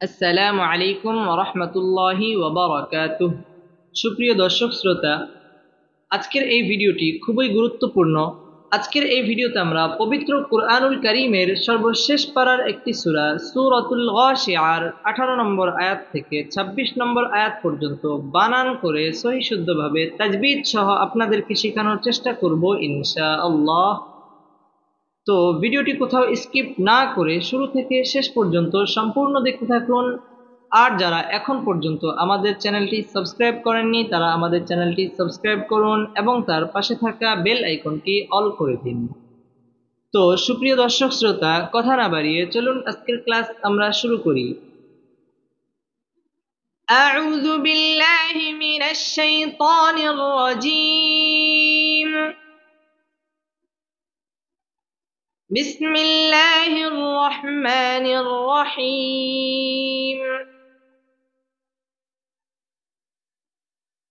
আসসালামু আলাইকুম ওয়া রাহমাতুল্লাহি ওয়া বারাকাতুহু। সুপ্রিয় দর্শক শ্রোতা, আজকের এই ভিডিওটি খুবই গুরুত্বপূর্ণ। আজকের এই ভিডিওতে আমরা পবিত্র কুরআনুল কারীমের সর্বশেষ পারার একটি সূরা সূরাতুল গাশিয়ার 18 নম্বর আয়াত থেকে 26 নম্বর আয়াত পর্যন্ত বানান করে সহিহ শুদ্ধভাবে তাজবিদ সহ আপনাদেরকে শেখানোর চেষ্টা করব ইনশাআল্লাহ। তো ভিডিওটি কোথাও স্কিপ না করে শুরু থেকে শেষ পর্যন্ত সম্পূর্ণ দেখতে থাকুন। আর যারা এখন পর্যন্ত আমাদের চ্যানেলটি সাবস্ক্রাইব করেননি তারা আমাদের চ্যানেলটি সাবস্ক্রাইব করুন এবং তার পাশে থাকা বেল আইকনটি অল করে দিন। তো সুপ্রিয় দর্শক শ্রোতা, কথা না বাড়িয়ে চলুন আজকের ক্লাস আমরা শুরু করি। আউযু বিল্লাহি মিনাশ শাইতানির রাজীম। بسم الله الرحمن الرحيم.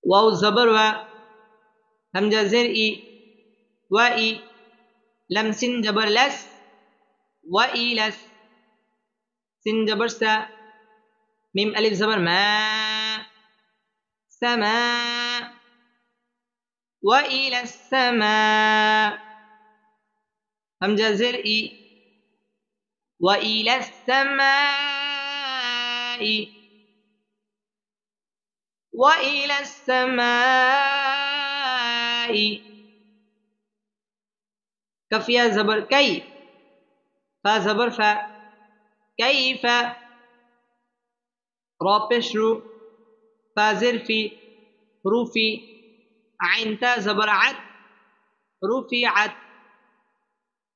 واو زبر و همزة زر إي وإي لم سين جبر لس وإي لس سين جبر سا ميم ألف زبر ما سماء وإلى السماء همزة زر إي وإلى السماء وإلى السماء كفيا زبر كي فا زبر فا كيف را بشرو فا زرفي روفي عين تا زبر عد رفعت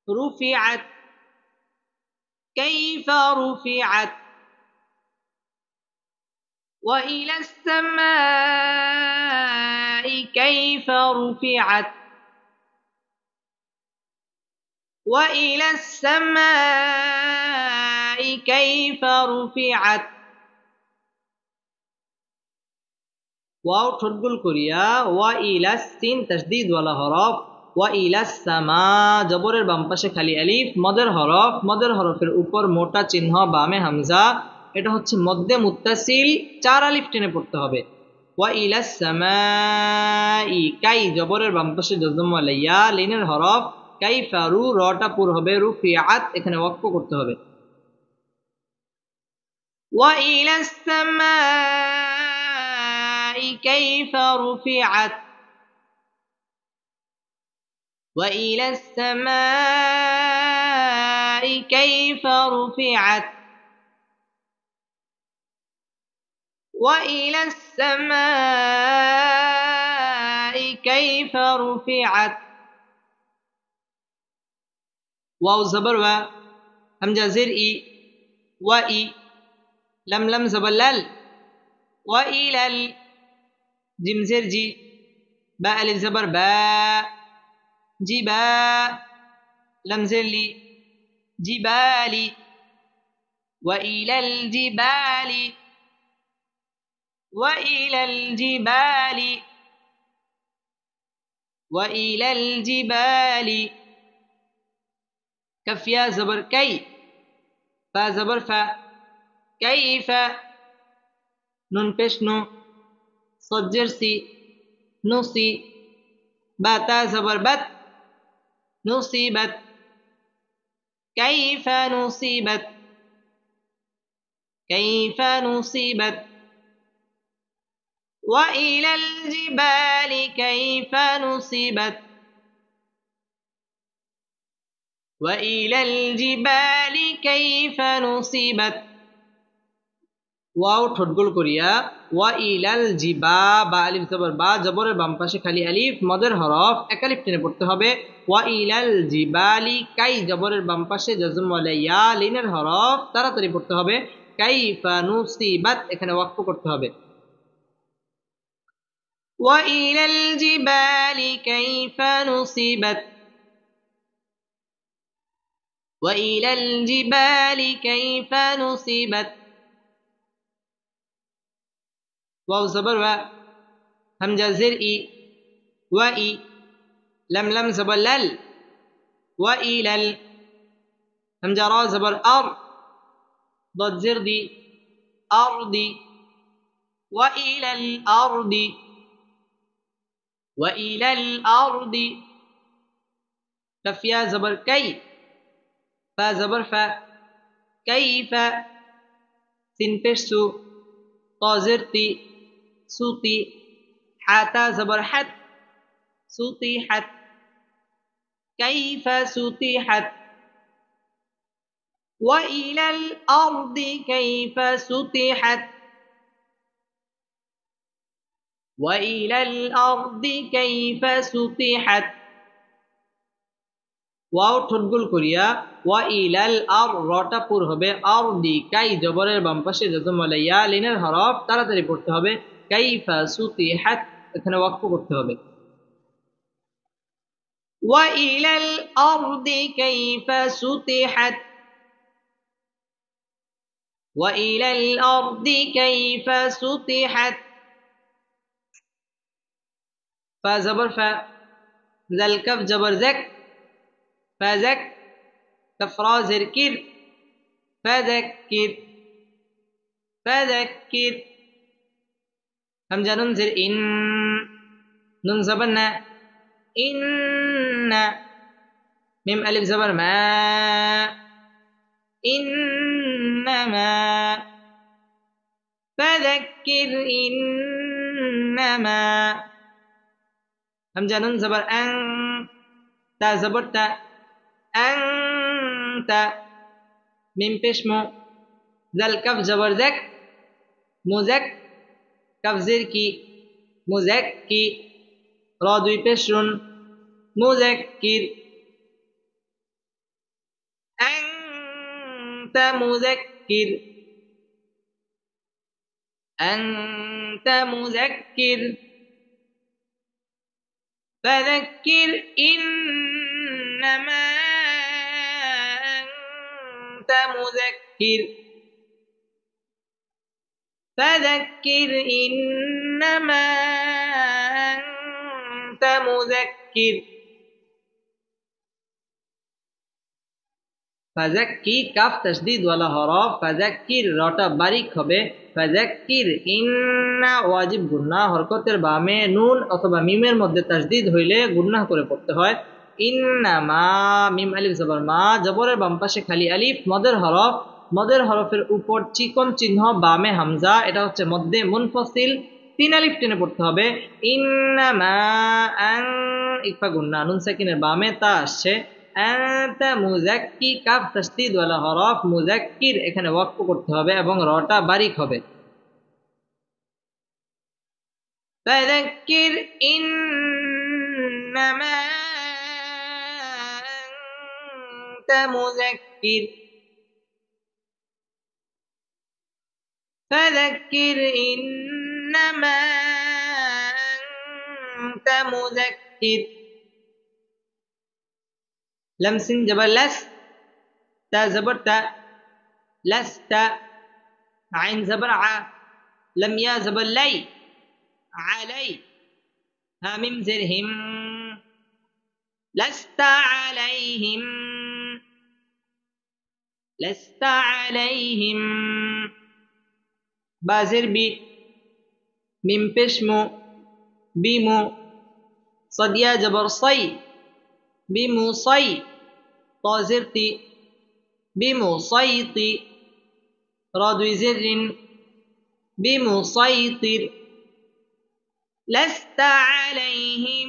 رفعت كيف رفعت وإلى السماء كيف رفعت وإلى السماء كيف رفعت واو ঠোঁটগুল করিয়া ওয়া ইলাস সিন তাসদীদ ওয়ালা হরফ ওয়া ইলাস সামা জবরের বাম পাশে খালি আলিফ মদের হরফের উপর মোটা চিহ্ন বামে হামজা, এটা হচ্ছে মদ্দে মুত্তাসিল, 4 আলিফ টেনে পড়তে হবে। ওয়া ইলাস সামাই কাই জবরের বাম পাশে জজম ওয়ালা ইয়া লিনের হরফ কাইফা রু রটা পুর হবে রুফিআত, এখানে ওয়াকফ করতে হবে। ওয়া ইলাস সামাই কাইফা রুফিআত وإلى السماء كيف رفعت وإلى السماء كيف رفعت واو زبر و همزة زر إي وإي لم زبر لل وإلى جيم زر جي باء ألف زبر باء جبا لم زر لي جبالي وإلى الجبال وإلى الجبال وإلى الجبال كف يا زبر كي فا زبر فا كيف نون پیش نو صجر سي نوسي باتا زبر بت نصيبت كيف نصيبت كيف نصيبت وإلى الجبال كيف نصيبت وإلى الجبال كيف نصيبت ওয়াও ঠোঁটগুল করিয়া ওয়া ইলাল জিবা বা আলিফ জবর বা জবরের বাম পাশে খালি আলিফ মদের হরফ এক আলিফ টেনে পড়তে হবে। ওয়া ইলাল জিবালি কাই জবরের বাম পাশে জজম ওয়ালা ইয়া লিনের হরফ তাড়াতাড়ি পড়তে হবে। কাইফা নুসিবাত এখানে ওয়াকফ করতে হবে। ওয়া ইলাল জিবালি কাইফা নুসিবাত ওয়া ইলাল জিবালি কাইফা নুসিবাত واو زبر و همزة زر إي وإي لم زبر لل وإلى همزة را زبر أر ضد زر دي الأرض وإلى الأرض وإلى الأرض كف يا زبر كي فا زبر فا كيف سين بشسو طازرتي سوتي حاتا زبر حت سطحت كيف سطحت وإلى الأرض كيف سطحت وإلى الأرض كيف سطحت ওয়াও ঠোঁটগুল করিয়া ওয়া ইলাল আর রটা পুর হবে আরদি কাই জবরের বাম পাশে যত বলে ইয়া লিনের হরফ তাড়াতাড়ি পড়তে হবে কাইফা সুতিহাত এখানে ওয়াকফ করতে হবে ওয়া ইলাল আরদি কাইফা সুতিহাত ওয়া ইলাল আরদি কাইফা সুতিহাত ফা জবর ফা জাল কাফ জবর যাক فذك كفرازر كر فذكر فذكر همزة ننزل إن نون زبرنا إن ميم ألف زبر ما إنما فذكر إنما همزة نون زبر أن تا زبر تا أنت من بشمو ذا الكف جبر ذك مذك كف زركي مذكي رادوي بشرون مذكر أنت مذكر أنت مذكر فذكر إنما أنت مذكر فذكر إنما أنت مذكر فذكي كاف تشديد ولا حرف فذكر রটা বারিক হবে فذكر ইন্না ওয়াজিব গুন্নাহ হরকতের বামে নুন অথবা মিমের মধ্যে তাসদীদ হইলে গুন্নাহ করে পড়তে হয় ইন্নামা মিম আলিফ জবর মা জবরের বাম পাশে খালি আলিফ মদের হরফের উপর চিকন চিহ্ন বামে হামজা এটা হচ্ছে মধ্যে মুনফাসিল তিন আলিফ টেনে পড়তে হবে ইন্নামা আন ইকফা গুন্নাহ নুন সাকিনের বামে তা আসছে আনতা মুযাক্কি কাফ তাসদীদ ওয়ালা হরফ মুযাক্কির এখানে ওয়াকফ করতে হবে এবং রটা বারিক হবে ফাযাক্কির ইন্নামা আনতা মুযাক্কির ফাযাক্কির ইন্নামা আনতা মুযাক্কির لمسين جبر لس تا زبر تا لست عين زبر ع لم يا زبر لي علي هاميم زرهم لست عليهم لست عليهم بازر بي ميم بشمو بيمو صديا جبر صي بمصي طازرتي بمصيط رادو زر بمسيطر لست عليهم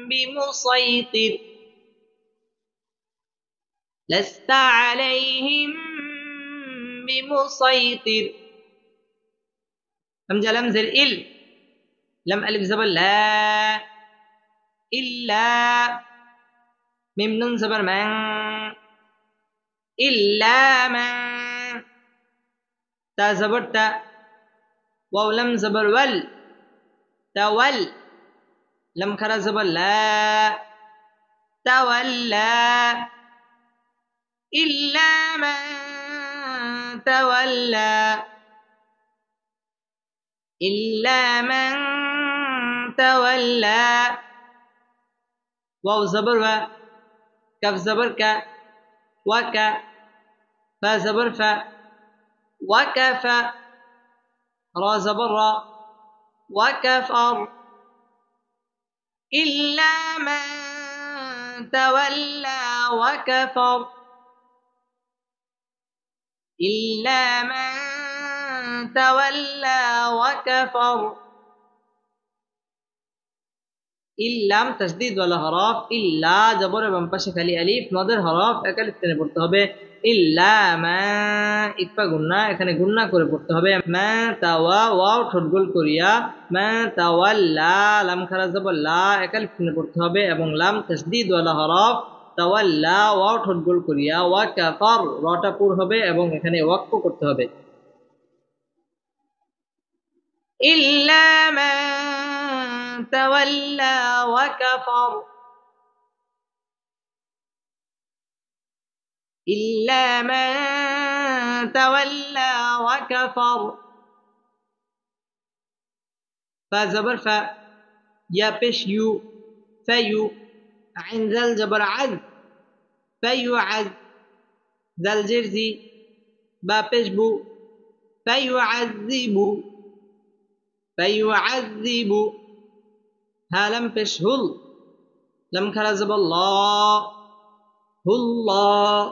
بمسيطر لست عليهم بمسيطر همزة لمزة ال لم ألف زبر لا إلا ميم نون زبر من إلا من تا زبر تا واو لم زبر ول تول لم كرا زبر لا تولى إلا من تولى إلا من تولى واو زبر و كف زبر ك وك فا زبر ف ওয়াকাফা, রা জবর রা, ওয়াকাফার, ইল্লা মান তাওয়াল্লা ওয়াকাফার, ইল্লা মান তাওয়াল্লা ওয়াকাফার। ইল্লাম তাসদীদ ওয়ালা হরফ, ইল্লা জবরের বাম পাশে খালি আলিফ, মদের হরফ এক আলিফ টেনে পড়তে হবে। ইল্লা মা, ইকফা গুন্না, এখানে গুন্না করে পড়তে হবে। মা তাওয়া, ওয়াও ঠোঁট গোল করিয়া, মা তাওয়াল্লা, লাম খারা জবর লা, এক আলিফ টেনে পড়তে হবে এবং লাম তাসদীদ ওয়ালা হরফ, তাওয়াল্লা, ওয়াও ঠোঁট গোল করিয়া, ওয়া কাফার, রটা পুর হবে এবং এখানে ওয়াকফ করতে হবে। ইল্লা মা তাওয়াল্লা ওয়া কাফার, ইল্লা মা তাওয়াল্লা ওয়া কাফার। ফা জবর ফা, ইয়া পেশ ইউ, ফায়ু, আইন জাল জবর আজ, ফায়ুআজ, জাল জের জি, বা পেশ বু, ফায়ুআযিবু, ফায়ুআযিবু। হা লাম পেশ হুল, লাম খারা জবর লা, হুল্লাহ,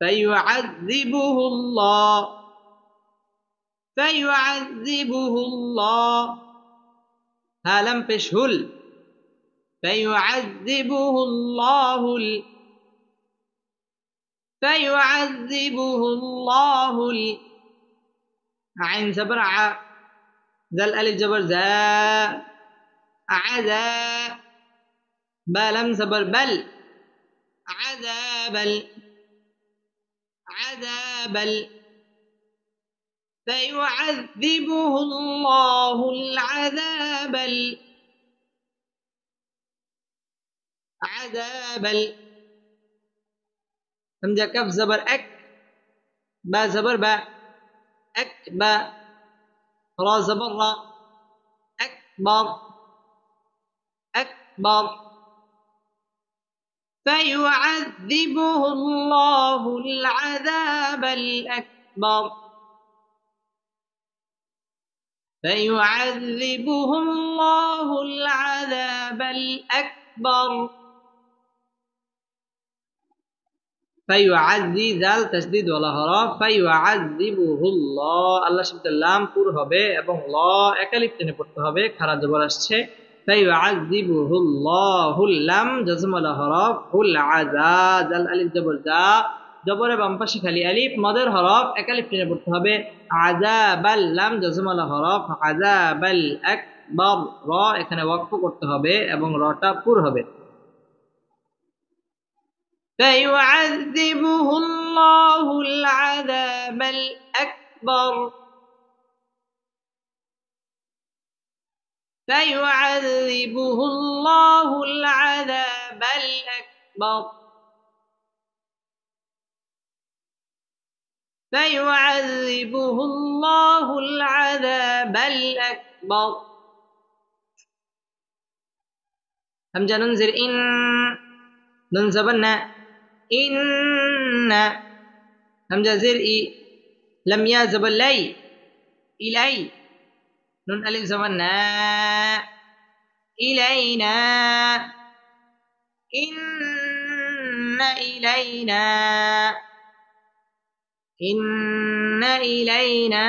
ফায়ুআযিবুহুল্লাহ, ফায়ুআযিবুহুল্লাহ। হা লাম পেশ হুল, ফায়ুআযিবুহুল্লাহুল, ফায়ুআযিবুহুল্লাহুল। আইন জবর আ, জাল আলিফ জবর জা, আযা, বা লাম জবর বাল, আযাবাল, আযাবাল। ফায়ুআযিবুহুল্লাহুল আযাবাল, আযাবাল। হামজা কাফ জবর এক, বা জবর বা, আকবা, রা জবর রা, আকবার, আকবার। ফায়ুআযিবুহুল্লাহুল আযাবাল আকবার, ফায়ুআযিবুহুল্লাহুল আযাবাল আকবার। ফায়ুআযি, জাল তাসদীদ ওয়ালা হরফ, ফায়ুআযিবুহুল্লাহ, আল্লাহ শব্দের লাম পুর হবে এবং ল এক আলিফ টেনে পড়তে হবে, খারা জবর আসছে। ফায়ুআযিবুহুল্লাহুল, লাম জজম ওয়ালা হরফ, হুল আযা, জাল আলিফ জবর জা, জবরের বাম পাশে খালি আলিফ, মদের হরফ এক আলিফ টেনে পড়তে হবে। আযাবাল, লাম জজম ওয়ালা হরফ, আযাবাল আকবার, র এখানে ওয়াকফ করতে হবে এবং রটা পুর হবে। فيعذبه الله العذاب الأكبر، فيعذبه الله العذاب الأكبر، فيعذبه الله العذاب الأكبر. همزة ننزل إن، ننزبنا إن. همزة زرئي، لم يزب لي، إلي. نون ألف زمنا، إلينا، إن إلينا، إن إلينا.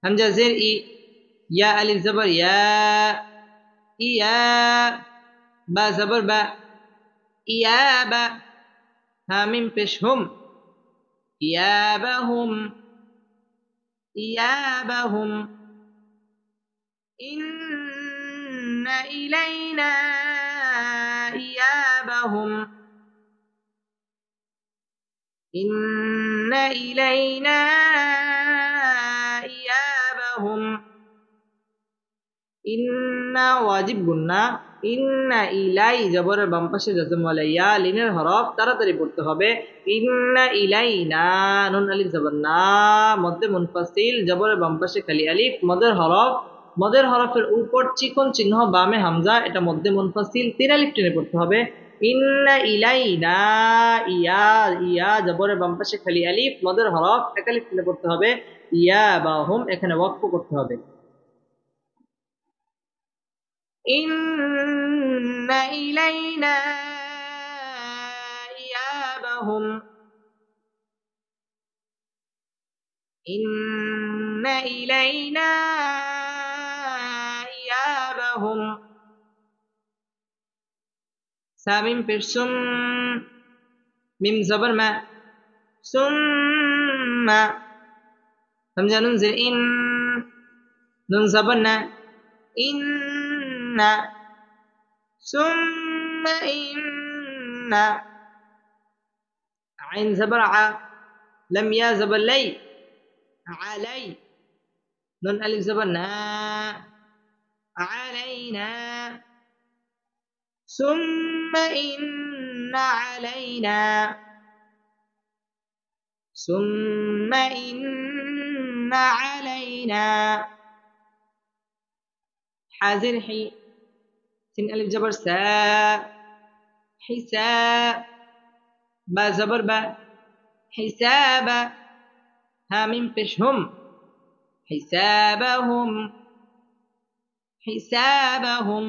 همزة زرئي، يا ألف زبر يا، إيا، با زبر با، إيابا. هامين بشهم، إيابهم، إيابهم. إن إلينا إيابهم، إن إلينا إيابهم. إن واجب গুন্না, ইন্না ইলাই জবরের বাম পাশে জজম ওয়ালা ইয়া, লিনের হরফ তাড়াতাড়ি পড়তে হবে। ইন্না ইলাইনা, নুন আলিফ জবর না, মধ্যে মুনফাসিল, জবরের বাম পাশে খালি আলিফ, মদের হরফ, মদের হরফের উপর চিকন চিহ্ন, বামে হামজা, এটা মধ্যে মুনফাসিল, তিন আলিফ টেনে পড়তে হবে। ইন্না ইলাইনা, ইয়া ইয়া জবরের বাম পাশে খালি আলিফ, মদের হরফ এক আলিফ টেনে পড়তে হবে। ইয়া বা হুম এখানে ওয়াকফ করতে হবে। ইন্না ইলাইনা ইয়াবাহুম, ইন্না ইলাইনা ইয়াবাহুম। সামিম পেরসুম, মিম জবর মা, সুম্মা। হামজা নুন জের ইন, নুন জবর না, ইন্না। সুম্মা ইন্না। আইন জবর আ, লাম ইয়া জবর লাই, আলাই। নুন আলিফ জবর না, আলাইনা। ثم إن علينا، ثم إن علينا. حازر حي، سين ألف جبر سا، حساب. با زبر با، حسابا. ها ميم فشهم، حسابهم، حسابهم.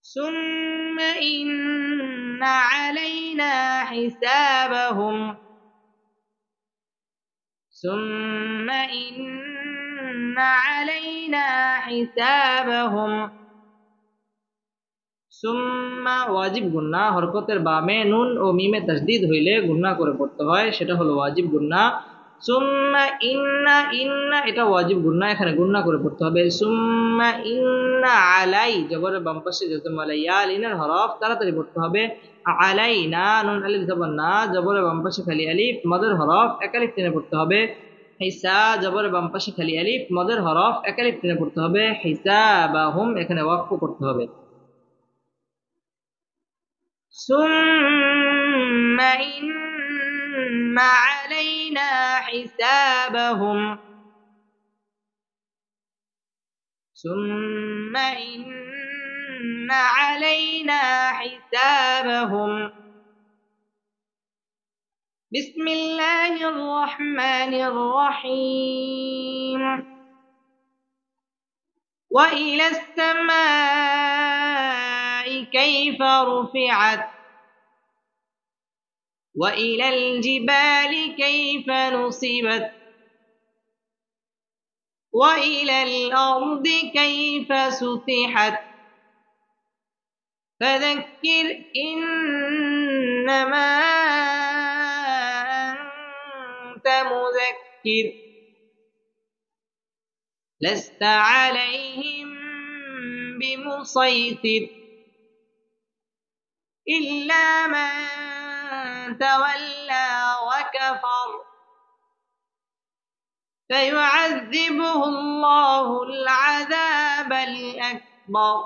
ثم إن علينا حسابهم، ثم إن علينا حسابهم. সুম্মা ওয়াজিব গুন্না, হরকতের বামে নুন ও মিমে তাসদীদ হইলে গুন্না করে পড়তে হয়, সেটা হলো ওয়াজিব গুন্না। সুম্মা ইন্না, ইন্না এটা ওয়াজিব গুন্না, এখানে গুন্না করে পড়তে হবে। সুম্মা ইন্না আলাই, জবরের বাম পাশে জজম আলাই, ইয়া লিনের হরফ তাড়াতাড়ি পড়তে হবে। আলাইনা, নুন আলিফ জবর না, জবরের বাম পাশে খালি আলিফ, মদের হরফ এক আলিফ টেনে পড়তে হবে। হিসা, জবরের বাম পাশে খালি আলিফ, মদের হরফ এক আলিফ টেনে পড়তে হবে। হিসাবাহুম এখানে ওয়াকফ করতে হবে। ثم إن علينا حسابهم، ثم إن علينا حسابهم. بسم الله الرحمن الرحيم. وإلى السماء كيف رفعت، وإلى الجبال كيف نصبت، وإلى الأرض كيف سطحت. فذكر إنما أنت مذكر، لست عليهم بمسيطر إلا من تولى وكفر، فيعذبه الله العذاب الأكبر.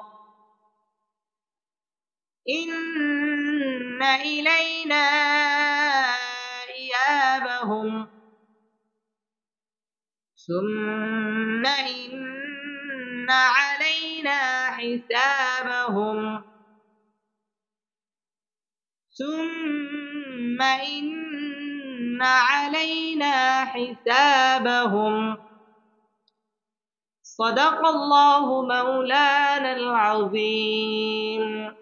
إن إلينا إيابهم، ثم إن علينا حسابهم، ثم إن علينا حسابهم. صدق الله مولانا العظيم.